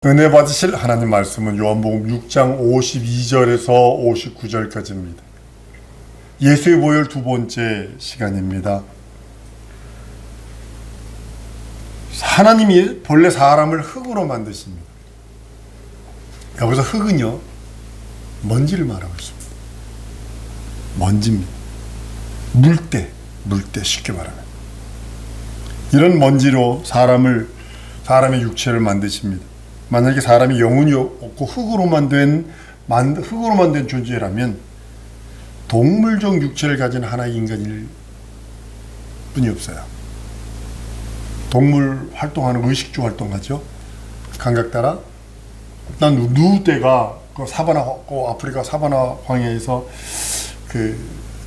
은혜 받으실 하나님 말씀은 요한복음 6장 52절에서 59절까지입니다. 예수의 보혈 두 번째 시간입니다. 하나님이 본래 사람을 흙으로 만드십니다. 여기서 흙은요, 먼지를 말하고 있습니다. 먼지입니다. 물때 쉽게 말하면. 이런 먼지로 사람의 육체를 만드십니다. 만약에 사람이 영혼이 없고 흙으로만 된 존재라면 동물적 육체를 가진 하나의 인간일 뿐이 없어요. 동물 활동하는 의식주 활동하죠. 감각 따라. 난 누울 때가 그 사바나, 아프리카 사바나 광야에서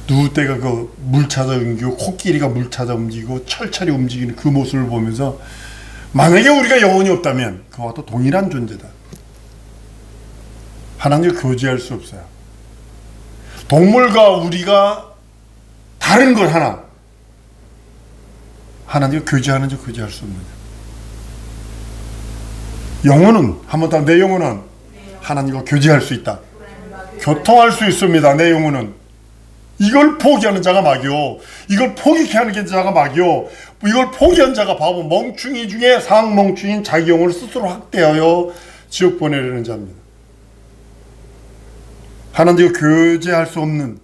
누울 때가 그 물 찾아 움직이고 코끼리가 물 찾아 움직이고 철철이 움직이는 그 모습을 보면서 만약에 우리가 영혼이 없다면 그와 또 동일한 존재다. 하나님과 교제할 수 없어요. 동물과 우리가 다른 걸 하나, 하나님과 교제하는지 교제할 수 없느냐. 영혼은, 한번 더, 내 영혼은 하나님과 교제할 수 있다. 교통할 수 있습니다. 내 영혼은. 이걸 포기하는 자가 마귀요. 이걸 포기케 하는 자가 마귀요. 이걸 포기한 자가 바보, 멍충이 중에 상멍충인 자기 영혼을 스스로 학대하여 지옥 보내려는 자입니다. 하나님과 교제할 수 없는,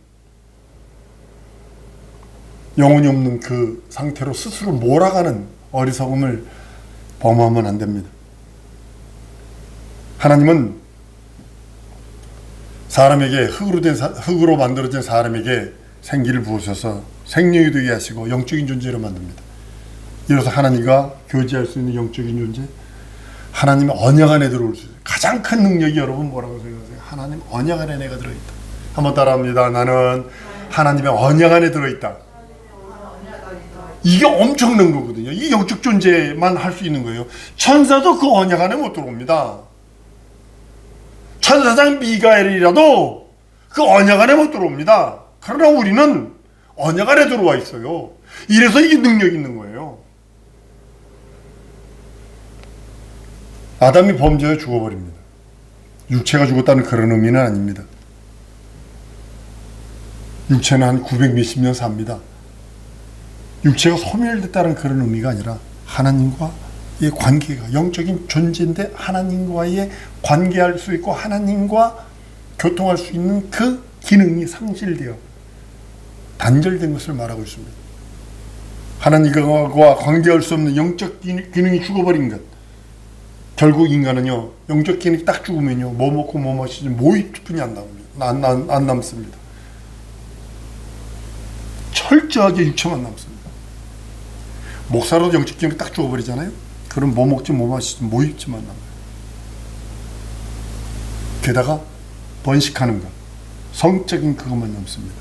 영혼이 없는 그 상태로 스스로 몰아가는 어리석음을 범하면 안 됩니다. 하나님은 사람에게 흙으로 만들어진 사람에게 생기를 부으셔서 생명이 되게 하시고 영적인 존재로 만듭니다. 이로써 하나님과 교제할 수 있는 영적인 존재, 하나님의 언약 안에 들어올 수 있어요. 가장 큰 능력이 여러분 뭐라고 생각하세요? 하나님 언약 안에 내가 들어있다. 한번 따라합니다. 나는 하나님의 언약 안에 들어있다. 이게 엄청난 거거든요. 이 영적 존재만 할 수 있는 거예요. 천사도 그 언약 안에 못 들어옵니다. 천사장 미가엘이라도 그 언약 안에 못 들어옵니다. 그러나 우리는 언약 안에 들어와 있어요. 이래서 이게 능력이 있는 거예요. 아담이 범죄해 죽어버립니다. 육체가 죽었다는 그런 의미는 아닙니다. 육체는 한 900 몇십 년 삽니다. 육체가 소멸됐다는 그런 의미가 아니라 하나님과의 관계가 영적인 존재인데 하나님과의 관계할 수 있고 하나님과 교통할 수 있는 그 기능이 상실되어 단절된 것을 말하고 있습니다. 하나님과 관계할 수 없는 영적 기능이 죽어버린 것. 결국 인간은요, 영적 기능이 딱 죽으면요, 뭐 먹고 뭐 마시지 모이뿐이 안 나옵니다. 안 남습니다. 철저하게 육체만 남습니다. 목사로도 영적 기능이 딱 죽어버리잖아요. 그럼 뭐 먹지 뭐 마시지 뭐 입지만 남아요. 게다가 번식하는 것, 성적인 그것만 남습니다.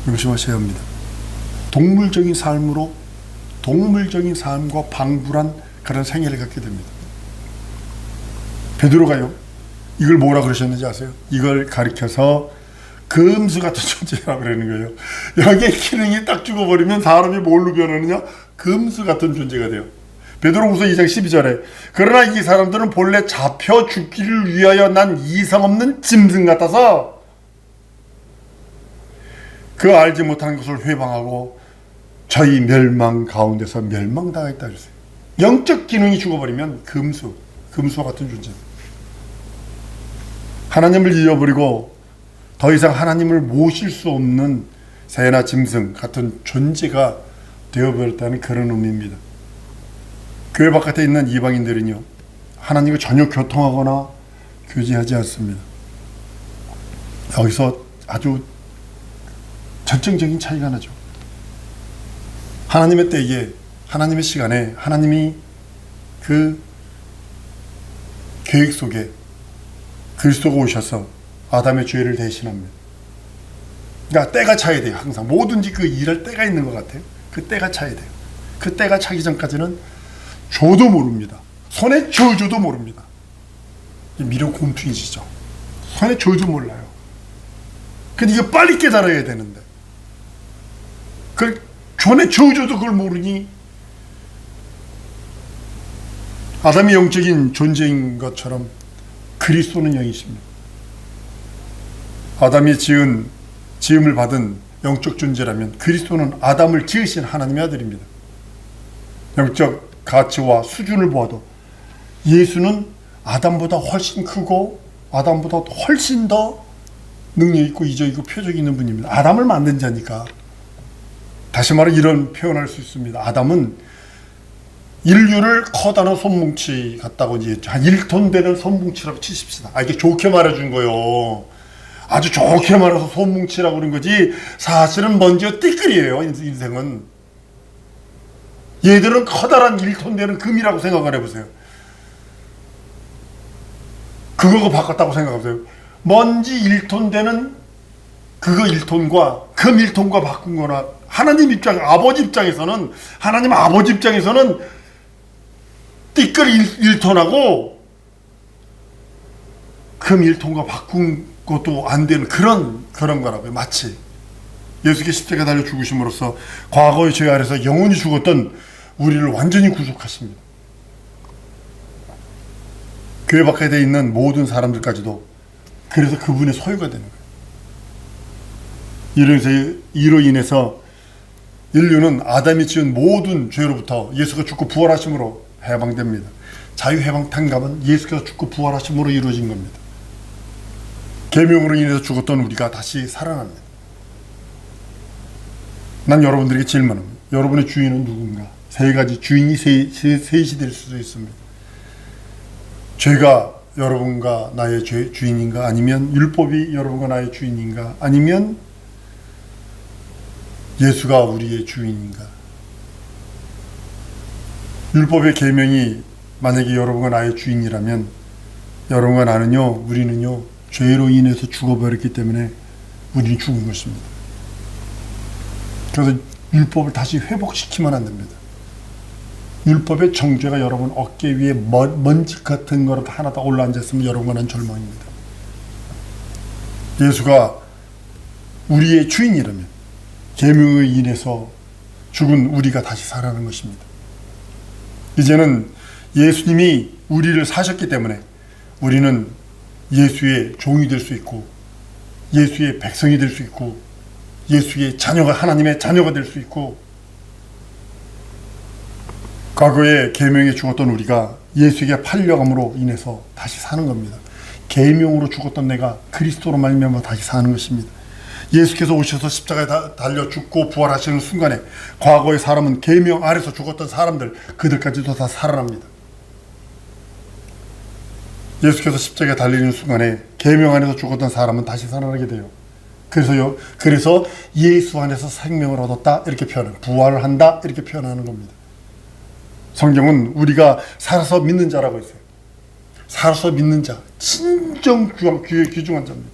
조심하셔야 합니다. 동물적인 삶으로 동물적인 삶과 방불한 그런 생애를 갖게 됩니다. 베드로가요, 이걸 뭐라 그러셨는지 아세요? 이걸 가리켜서 금수 같은 존재라고 그러는 거예요. 여기에 기능이 딱 죽어버리면 사람이 뭘로 변하느냐? 금수 같은 존재가 돼요. 베드로후서 2장 12절에 그러나 이 사람들은 본래 잡혀 죽기를 위하여 난 이성 없는 짐승 같아서 그 알지 못하는 것을 회방하고 저희 멸망 가운데서 멸망당했다 그랬어요. 영적 기능이 죽어버리면 금수와 같은 존재. 하나님을 잃어버리고 더 이상 하나님을 모실 수 없는 새나 짐승 같은 존재가 되어버렸다는 그런 의미입니다. 교회 바깥에 있는 이방인들은요, 하나님과 전혀 교통하거나 교제하지 않습니다. 여기서 아주 결정적인 차이가 나죠. 하나님의 때에, 하나님의 시간에, 하나님이 그 계획 속에 그리스도가 오셔서 아담의 죄를 대신합니다. 그러니까 때가 차야 돼요. 항상 뭐든지 그 일할 때가 있는 것 같아요. 그 때가 차야 돼요. 그 때가 차기 전까지는 줘도 모릅니다. 손에 쥐어줘도 모릅니다. 미련 곰퉁이시죠. 손에 쥐어도 몰라요. 근데 이거 빨리 깨달아야 되는데 그 손에 쥐어줘도 그걸 모르니 아담이 영적인 존재인 것처럼 그리스도는 영이십니다. 아담이 지음을 받은 영적 존재라면 그리스도는 아담을 지으신 하나님의 아들입니다. 영적 가치와 수준을 보아도 예수는 아담보다 훨씬 크고 아담보다 훨씬 더 능력 있고 이적 있고 표적이 있는 분입니다. 아담을 만든 자니까. 다시 말해 이런 표현할 수 있습니다. 아담은 인류를 커다란 손뭉치 같다고 이제 한 1톤 되는 손뭉치라고 치십시다. 이게 좋게 말해준 거요. 아주 좋게 말해서 손뭉치라고 그런 거지 사실은 먼지와 띠끌이에요. 인생은. 얘들은 커다란 1톤 되는 금이라고 생각을 해보세요. 그거 바꿨다고 생각해보세요. 먼지 1톤 되는 그거 1톤과 금 1톤과 바꾼 거나 하나님 아버지 입장에서는 하나님 아버지 입장에서는 띠끌 1톤하고 금 1톤과 바꾼 것도 안 되는 그런 거라고요. 마치 예수께 십자가 달려 죽으심으로써 과거의 죄 아래서 영원히 죽었던 우리를 완전히 구속하십니다. 교회 밖에 있는 모든 사람들까지도 그래서 그분의 소유가 되는 거예요. 이로 인해서 인류는 아담이 지은 모든 죄로부터 예수가 죽고 부활하심으로 해방됩니다. 자유해방탄감은 예수께서 죽고 부활하심으로 이루어진 겁니다. 계명으로 인해서 죽었던 우리가 다시 살아납니다. 난 여러분들에게 질문합니다. 여러분의 주인은 누군가? 세 가지 주인이 셋이 될 수도 있습니다. 죄가 여러분과 나의 주인인가? 아니면 율법이 여러분과 나의 주인인가? 아니면 예수가 우리의 주인인가? 율법의 계명이 만약에 여러분과 나의 주인이라면 여러분과 나는요, 우리는요, 죄로 인해서 죽어버렸기 때문에 우리는 죽은 것입니다. 그래서 율법을 다시 회복시키면 안 됩니다. 율법의 정죄가 여러분 어깨 위에 먼지 같은 거로 하나 다 올라앉았으면 여러분과 난 절망입니다. 예수가 우리의 주인이라면 계명에 인해서 죽은 우리가 다시 살아나는 것입니다. 이제는 예수님이 우리를 사셨기 때문에 우리는 예수의 종이 될 수 있고 예수의 백성이 될 수 있고 예수의 자녀가 하나님의 자녀가 될 수 있고 과거에 계명에 죽었던 우리가 예수에게 팔려감으로 인해서 다시 사는 겁니다. 계명으로 죽었던 내가 그리스도로 말미암아 다시 사는 것입니다. 예수께서 오셔서 십자가에 달려 죽고 부활하시는 순간에 과거의 사람은 계명 아래서 죽었던 사람들 그들까지도 다 살아납니다. 예수께서 십자가에 달리는 순간에 계명 안에서 죽었던 사람은 다시 살아나게 돼요. 그래서 예수 안에서 생명을 얻었다 이렇게 표현해요. 부활을 한다 이렇게 표현하는 겁니다. 성경은 우리가 살아서 믿는 자라고 했어요. 살아서 믿는 자, 진정 귀중한 자입니다.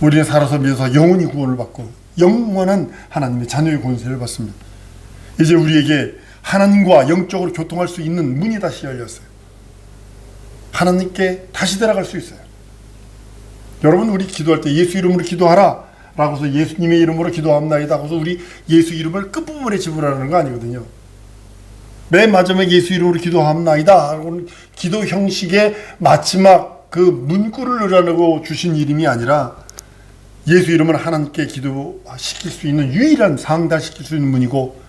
우리는 살아서 믿어서 영원히 구원을 받고 영원한 하나님의 자녀의 권세를 받습니다. 이제 우리에게 하나님과 영적으로 교통할 수 있는 문이 다시 열렸어요. 하나님께 다시 들어갈 수 있어요. 여러분, 우리 기도할 때 예수 이름으로 기도하라 라고서 예수님의 이름으로 기도합나이다 하고서 우리 예수 이름을 끝부분에 집으라는 거 아니거든요. 맨 마지막에 예수 이름으로 기도합나이다 하고는 기도 형식의 마지막 그 문구를 넣으라고 주신 이름이 아니라 예수 이름은 하나님께 기도시킬 수 있는 유일한 상달시킬 수 있는 문이고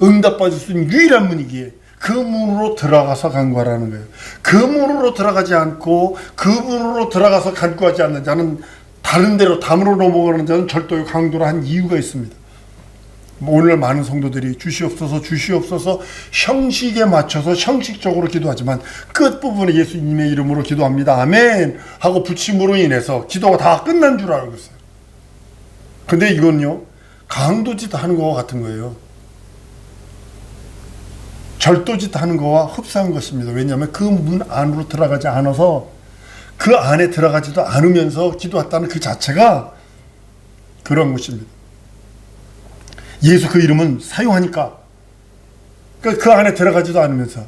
응답받을 수 있는 유일한 문이기에 그 문으로 들어가서 간구하라는 거예요. 그 문으로 들어가지 않고 그 문으로 들어가서 간구하지 않는 자는 다른 데로 담으로 넘어가는 자는 절도요 강도를 한 이유가 있습니다. 오늘 많은 성도들이 주시옵소서 형식에 맞춰서 형식적으로 기도하지만 끝부분에 예수님의 이름으로 기도합니다. 아멘 하고 붙임으로 인해서 기도가 다 끝난 줄 알고 있어요. 근데 이건요 강도짓 하는 거와 같은 거예요. 절도짓 하는 거와 흡사한 것입니다. 왜냐하면 그 문 안으로 들어가지 않아서 그 안에 들어가지도 않으면서 기도했다는 그 자체가 그런 것입니다. 예수 그 이름은 사용하니까 그 안에 들어가지도 않으면서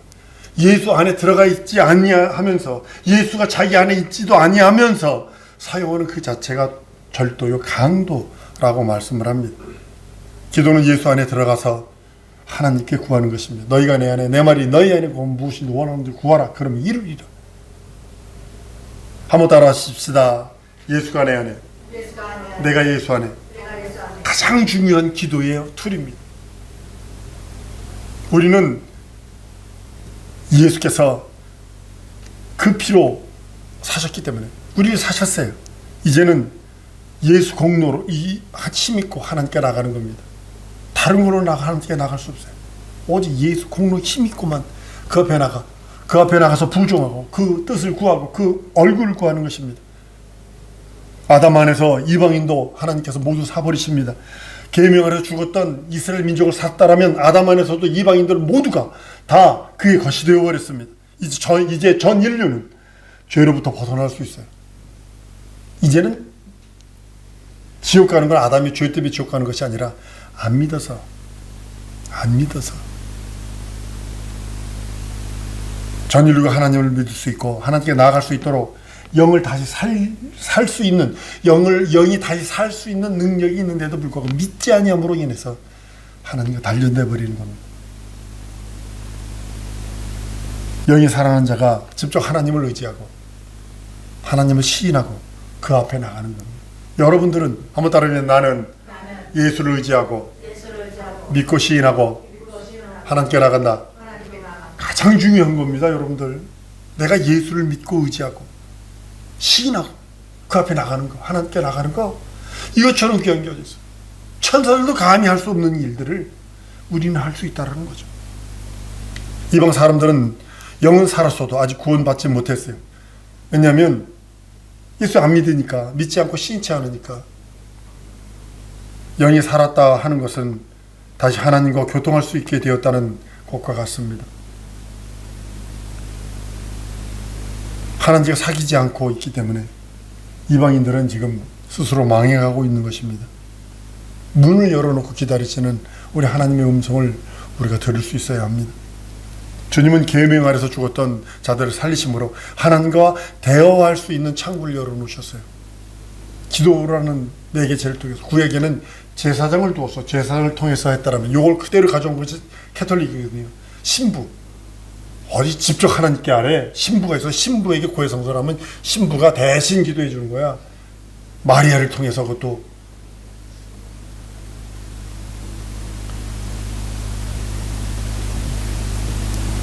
예수 안에 들어가 있지 아니하면서 예수가 자기 안에 있지도 아니하면서 사용하는 그 자체가 절도요 강도라고 말씀을 합니다. 기도는 예수 안에 들어가서 하나님께 구하는 것입니다. 너희가 내 안에, 내 말이 너희 안에 구하면 무엇이든 원하는 줄 구하라. 그러면 이루리라. 한번 따라 하십시다. 예수가 내 안에, 내가 예수 안에. 가장 중요한 기도의 툴입니다. 우리는 예수께서 그 피로 사셨기 때문에, 우리를 사셨어요. 이제는 예수 공로로 힘 있고 하나님께 나가는 겁니다. 다른 걸로 하나님께 나갈 수 없어요. 오직 예수 공로 힘 있고만 그 앞에 나가, 그 앞에 나가서 부종하고 그 뜻을 구하고 그 얼굴을 구하는 것입니다. 아담 안에서 이방인도 하나님께서 모두 사버리십니다. 계명 아래서 죽었던 이스라엘 민족을 샀다라면 아담 안에서도 이방인들 모두가 다 그의 것이 되어버렸습니다. 이제 전 인류는 죄로부터 벗어날 수 있어요. 이제는 지옥 가는 건 아담이 죄 때문에 지옥 가는 것이 아니라 안 믿어서 전 인류가 하나님을 믿을 수 있고 하나님께 나아갈 수 있도록 영을 다시 살 수 있는, 영이 다시 살 수 있는 능력이 있는데도 불구하고 믿지 아니함으로 인해서 하나님과 단련돼 버리는 겁니다. 영이 살아난 자가 직접 하나님을 의지하고 하나님을 시인하고 그 앞에 나가는 겁니다. 여러분들은 한번 따르면 나는 예수를 의지하고 믿고 시인하고 하나님께 나간다. 가장 중요한 겁니다, 여러분들. 내가 예수를 믿고 의지하고 시인하고 그 앞에 나가는 거, 하나님께 나가는 거, 이것처럼 귀한 게 어디 있어요. 천사들도 감히 할 수 없는 일들을 우리는 할 수 있다는 거죠. 이방 사람들은 영은 살았어도 아직 구원받지 못했어요. 왜냐하면 예수 안 믿으니까, 믿지 않고 시인치 않으니까. 영이 살았다 하는 것은 다시 하나님과 교통할 수 있게 되었다는 것과 같습니다. 하나님과 사귀지 않고 있기 때문에 이방인들은 지금 스스로 망해가고 있는 것입니다. 문을 열어놓고 기다리시는 우리 하나님의 음성을 우리가 들을 수 있어야 합니다. 주님은 계명 아래서 죽었던 자들을 살리심으로 하나님과 대화할 수 있는 창구를 열어놓으셨어요. 기도라는 네 개체를 통해서, 구약에는 제사장을 두어서 제사장을 통해서 했다라면 이걸 그대로 가져온 것이 캐톨릭이거든요. 신부, 어디 직접 하나님께 아래 신부가 있어. 신부에게 고해성사하면 신부가 대신 기도해 주는 거야. 마리아를 통해서. 그것도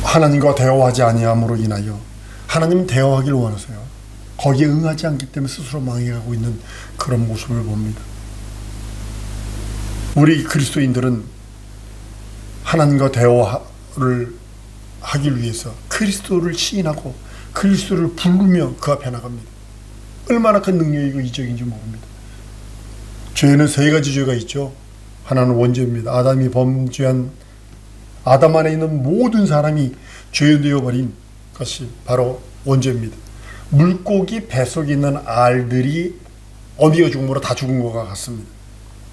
하나님과 대화하지 아니함으로 인하여, 하나님은 대화하기를 원하세요. 거기에 응하지 않기 때문에 스스로 망해가고 있는 그런 모습을 봅니다. 우리 그리스도인들은 하나님과 대화를 하기 위해서 그리스도를 시인하고 그리스도를 부르며 그 앞에 나갑니다. 얼마나 큰 능력이고 이적인지 모릅니다. 죄는 세 가지 죄가 있죠. 하나는 원죄입니다. 아담이 범죄한, 아담 안에 있는 모든 사람이 죄되어버린 것이 바로 원죄입니다. 물고기 뱃속에 있는 알들이 어미가 죽음으로 다 죽은 것과 같습니다.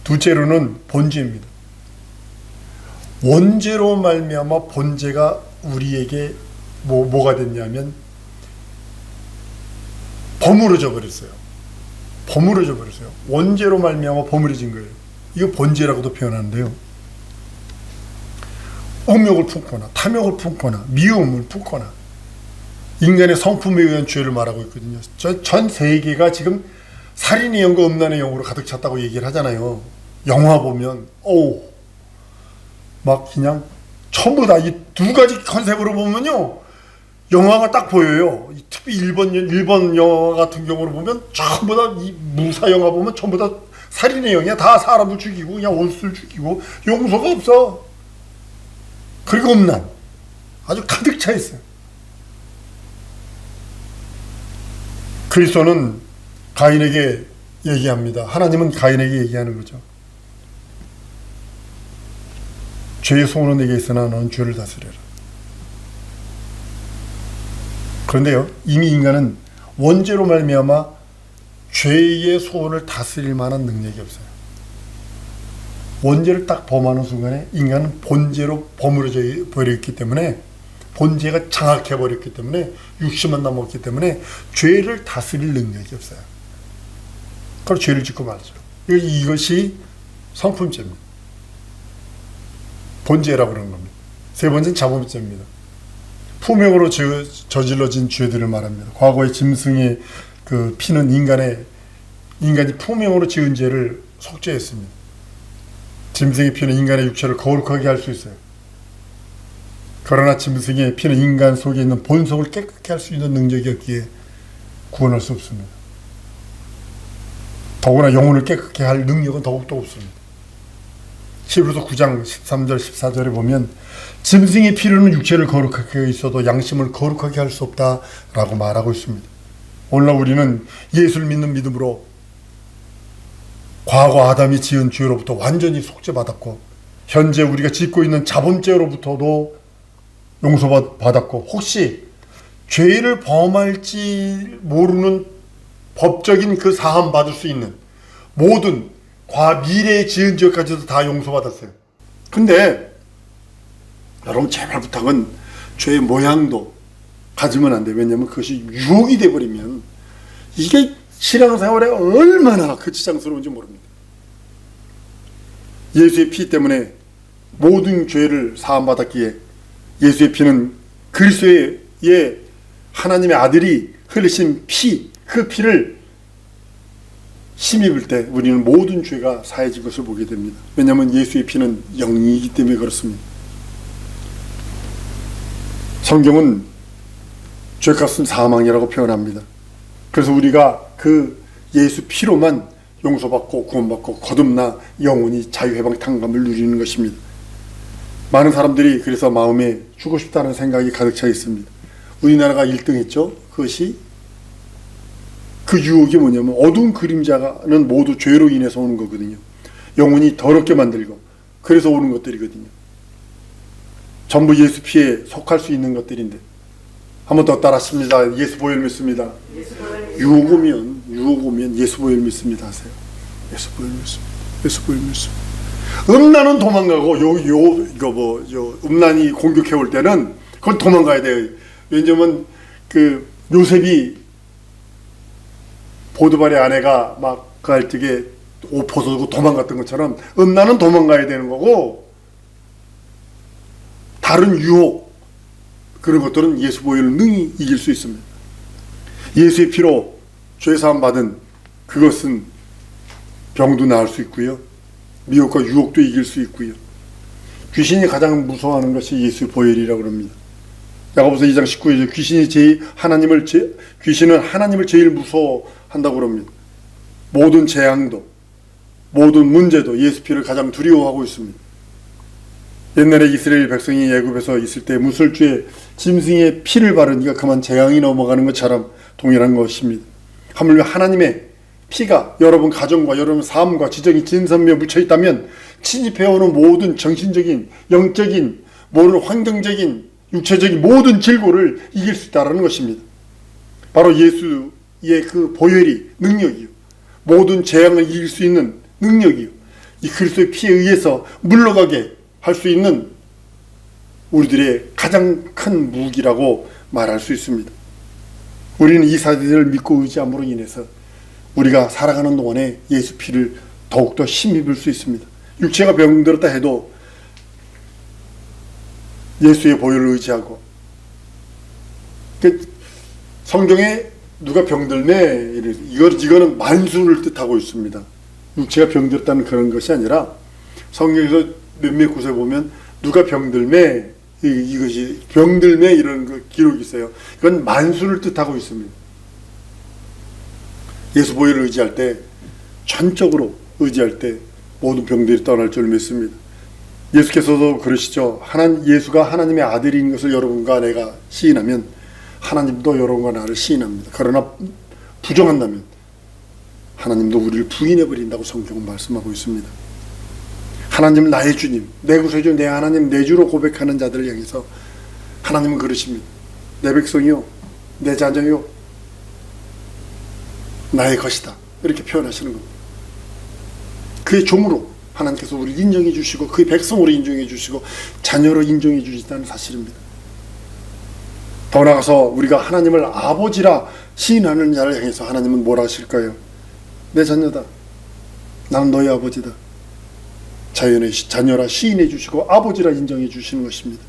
둘째로는 본죄입니다. 원죄로 말미암아 본죄가 우리에게 뭐가 됐냐면 버무려져 버렸어요. 원죄로 말미암아 버무려진 거예요. 이거 본죄라고도 표현하는데요. 음욕을 품거나 탐욕을 품거나 미움을 품거나 인간의 성품에 의한 죄를 말하고 있거든요. 전 세계가 지금 살인의 영과 음란의 영으로 가득 찼다고 얘기를 하잖아요. 영화 보면 막 그냥 전부 다 이 두 가지 컨셉으로 보면요, 영화가 딱 보여요. 특히 일본 영화 같은 경우로 보면 전부 다 이 무사 영화 보면 전부 다 살인의 영이야. 다 사람을 죽이고 그냥 원수를 죽이고 용서가 없어. 그리고 음란 아주 가득 차 있어요. 그리스도는 가인에게 얘기합니다. 하나님은 가인에게 얘기하는 거죠. 죄의 소원은 내게 있으나 너는 죄를 다스려라. 그런데요, 이미 인간은 원죄로 말미암아 죄의 소원을 다스릴 만한 능력이 없어요. 원죄를 딱 범하는 순간에 인간은 본죄로 버무려져 버렸기 때문에, 본죄가 장악해 버렸기 때문에, 육신만 남았기 때문에 죄를 다스릴 능력이 없어요. 그걸 죄를 짓고 말죠. 이것이 성품죄입니다. 번제라고 그러는 겁니다. 세 번째는 자범죄입니다. 푸명으로 저질러진 죄들을 말합니다. 과거의 짐승의 그 피는 인간이 푸명으로 지은 죄를 속죄했습니다. 짐승의 피는 인간의 육체를 거룩하게 할 수 있어요. 그러나 짐승의 피는 인간 속에 있는 본성을 깨끗게 할 수 있는 능력이 없기에 구원할 수 없습니다. 더구나 영혼을 깨끗게 할 능력은 더욱더 없습니다. 히브리서 9장 13절 14절에 보면 짐승의 피로는 육체를 거룩하게 해 있어도 양심을 거룩하게 할 수 없다라고 말하고 있습니다. 오늘날 우리는 예수를 믿는 믿음으로 과거 아담이 지은 죄로부터 완전히 속죄받았고 현재 우리가 짓고 있는 자범죄로부터도 용서받았고 혹시 죄를 범할지 모르는 법적인 그 사함 받을 수 있는 모든 미래에 지은 죄까지도 다 용서받았어요. 근데 여러분 제발 부탁은 죄의 모양도 가지면 안 돼요. 왜냐하면 그것이 유혹이 돼버리면 이게 신앙생활에 얼마나 거치장스러운지 모릅니다. 예수의 피 때문에 모든 죄를 사함받았기에 예수의 피는 그리스도의 하나님의 아들이 흘리신 피, 그 피를 힘입을 때 우리는 모든 죄가 사해진 것을 보게 됩니다. 왜냐하면 예수의 피는 영이기 때문에 그렇습니다. 성경은 죄값은 사망이라고 표현합니다. 그래서 우리가 그 예수 피로만 용서받고 구원받고 거듭나 영원히 자유해방탕감을 누리는 것입니다. 많은 사람들이 그래서 마음에 죽고 싶다는 생각이 가득 차 있습니다. 우리나라가 1등했죠. 그것이 그 유혹이 뭐냐면 어두운 그림자는 모두 죄로 인해서 오는 거거든요. 영혼이 더럽게 만들고 그래서 오는 것들이거든요. 전부 예수 피에 속할 수 있는 것들인데 한 번 더 따라하십니다. 예수 보혈 믿습니다. 유혹 오면 예수 보혈 믿습니다 하세요. 예수 보혈 믿습니다. 예수 보혈 믿습니다. 음란은 도망가고 음란이 공격해 올 때는 그건 도망가야 돼요. 왜냐면 그 요셉이 보드발의 아내가 막 그 할 적에 옷 벗어두고 도망갔던 것처럼 음란은 도망가야 되는 거고 다른 유혹 그런 것들은 예수 보혈을 능히 이길 수 있습니다. 예수의 피로 죄사함 받은 그것은 병도 나을 수 있고요. 미혹과 유혹도 이길 수 있고요. 귀신이 가장 무서워하는 것이 예수의 보혈이라고 합니다. 야고보서 2장 19절 귀신은 하나님을 제일 무서워한다고 합니다. 모든 재앙도 모든 문제도 예수 피를 가장 두려워하고 있습니다. 옛날에 이스라엘 백성이 애굽에서 있을 때 무술주에 짐승의 피를 바르니까 그만 재앙이 넘어가는 것처럼 동일한 것입니다. 하물며 하나님의 피가 여러분 가정과 여러분 삶과 지정이 진선미에 묻혀 있다면 침입해오는 모든 정신적인, 영적인, 모든 환경적인, 육체적인 모든 질고를 이길 수 있다는 것입니다. 바로 예수의 그 보혈이 능력이요. 모든 재앙을 이길 수 있는 능력이요. 이 그리스도의 피에 의해서 물러가게 할 수 있는 우리들의 가장 큰 무기라고 말할 수 있습니다. 우리는 이 사실을 믿고 의지함으로 인해서 우리가 살아가는 동안에 예수 피를 더욱더 힘입을 수 있습니다. 육체가 병들었다 해도 예수의 보혈을 의지하고 성경에 누가 병들매 이거는 만수를 뜻하고 있습니다. 육체가 병들었다는 그런 것이 아니라 성경에서 몇몇 곳에 보면 누가 병들매 이것이 병들매 이런 그 기록이 있어요. 이건 만수를 뜻하고 있습니다. 예수 보혈을 의지할 때 전적으로 의지할 때 모든 병들이 떠날 줄 믿습니다. 예수께서도 그러시죠. 예수가 하나님의 아들인 것을 여러분과 내가 시인하면 하나님도 여러분과 나를 시인합니다. 그러나 부정한다면 하나님도 우리를 부인해버린다고 성경은 말씀하고 있습니다. 하나님은 나의 주님, 내 구세주, 내 하나님, 내 주로 고백하는 자들을 향해서 하나님은 그러십니다. 내 백성이요, 내 자녀요, 나의 것이다. 이렇게 표현하시는 겁니다. 그의 종으로 하나님께서 우리를 인정해 주시고 그의 백성으로 인정해 주시고 자녀로 인정해 주시다는 사실입니다. 더 나아가서 우리가 하나님을 아버지라 시인하는 자를 향해서 하나님은 뭐라 하실까요? 내 자녀다. 나는 너희 아버지다. 자녀라 시인해 주시고 아버지라 인정해 주시는 것입니다.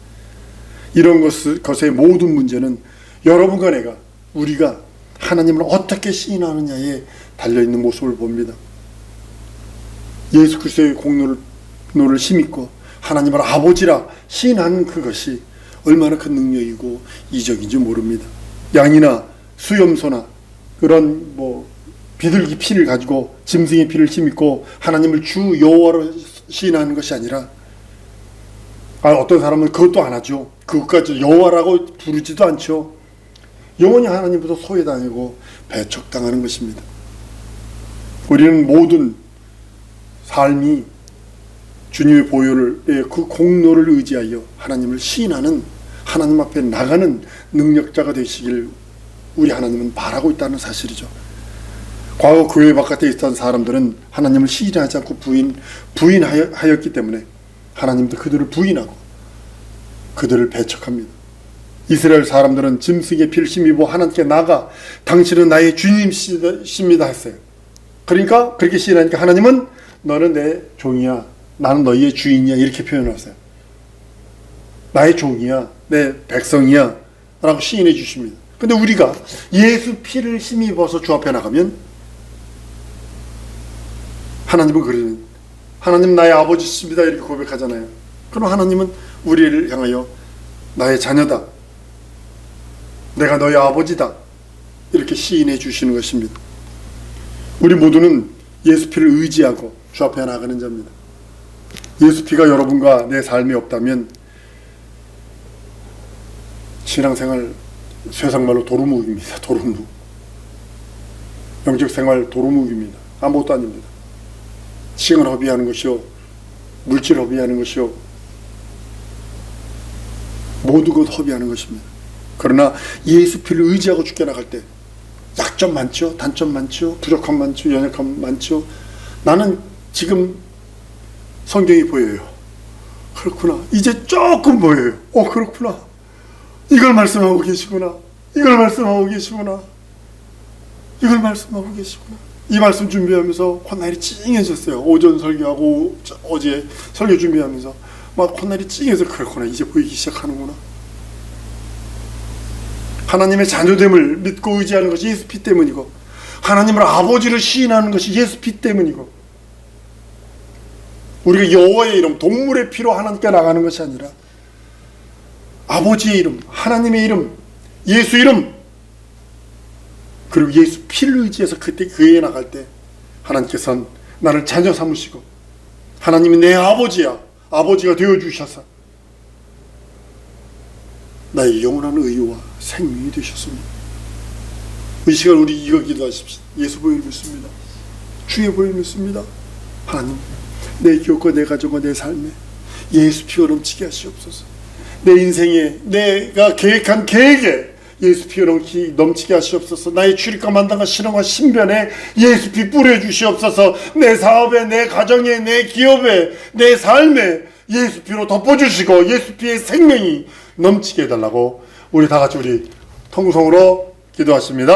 이런 것의 모든 문제는 여러분과 내가, 우리가 하나님을 어떻게 시인하느냐에 달려있는 모습을 봅니다. 예수 그리스도의 공로를 힘입고 하나님을 아버지라 시인하는 그것이 얼마나 큰 능력이고 이적인지 모릅니다. 양이나 수염소나 그런 비둘기 피를 가지고 짐승의 피를 힘입고 하나님을 주 여호와로 시인하는 것이 아니라, 어떤 사람은 그것도 안 하죠. 그것까지 여호와라고 부르지도 않죠. 영원히 하나님부터 소외당하고 배척당하는 것입니다. 우리는 모든 삶이 주님의 보혈을, 그 공로를 의지하여 하나님을 시인하는, 하나님 앞에 나가는 능력자가 되시길 우리 하나님은 바라고 있다는 사실이죠. 과거 교회 바깥에 있던 사람들은 하나님을 시인하지 않고 부인하였기 때문에 하나님도 그들을 부인하고 그들을 배척합니다. 이스라엘 사람들은 짐승의 피를 힘입어 하나님께 나가 당신은 나의 주님이십니다 했어요. 그러니까 그렇게 시인하니까 하나님은 너는 내 종이야, 나는 너희의 주인이야, 이렇게 표현하세요. 나의 종이야, 내 백성이야 라고 시인해 주십니다. 근데 우리가 예수 피를 힘입어서 주 앞에 나가면 하나님은 그러는, 하나님 나의 아버지십니다 이렇게 고백하잖아요. 그럼 하나님은 우리를 향하여 나의 자녀다, 내가 너의 아버지다 이렇게 시인해 주시는 것입니다. 우리 모두는 예수 피를 의지하고 주 앞에 나가는 자입니다. 예수 피가 여러분과 내 삶에 없다면 신앙생활 세상말로 도루묵입니다. 도루묵. 영적생활 도루묵입니다. 아무것도 아닙니다. 시간 허비하는 것이요, 물질 허비하는 것이요, 모두 것 허비하는 것입니다. 그러나 예수 피를 의지하고 죽게 나갈 때 약점 많죠, 단점 많죠, 부족함 많죠, 연약함 많죠. 나는 지금 성경이 보여요. 그렇구나. 이제 조금 보여요. 그렇구나. 이걸 말씀하고 계시구나. 이걸 말씀하고 계시구나. 이걸 말씀하고 계시구나. 이 말씀 준비하면서 콧날이 찡해졌어요. 오전 설교하고 어제 설교 준비하면서 막 콧날이 찡해서 그렇구나. 이제 보이기 시작하는구나. 하나님의 자녀됨을 믿고 의지하는 것이 예수 피 때문이고, 하나님을 아버지를 시인하는 것이 예수 피 때문이고, 우리가 여호와의 이름, 동물의 피로 하나님께 나가는 것이 아니라 아버지의 이름, 하나님의 이름, 예수 이름, 그리고 예수 피를 의지해서 그때 그에 나갈 때 하나님께서는 나를 자녀 삼으시고 하나님이 내 아버지야, 아버지가 되어주셔서 나의 영원한 의와 생명이 되셨습니다. 이 시간 우리 이거 기도하십시오. 예수 보혈 믿습니다. 주의 보혈 믿습니다. 하나님, 내 기업과 내 가정과 내 삶에 예수 피가 넘치게 하시옵소서. 내 인생에 내가 계획한 계획에 예수 피가 넘치게 하시옵소서. 나의 출입과 만당과 신앙과 신변에 예수 피 뿌려주시옵소서. 내 사업에, 내 가정에, 내 기업에, 내 삶에 예수 피로 덮어주시고 예수 피의 생명이 넘치게 해달라고 우리 다 같이 우리 통성으로 기도하십니다.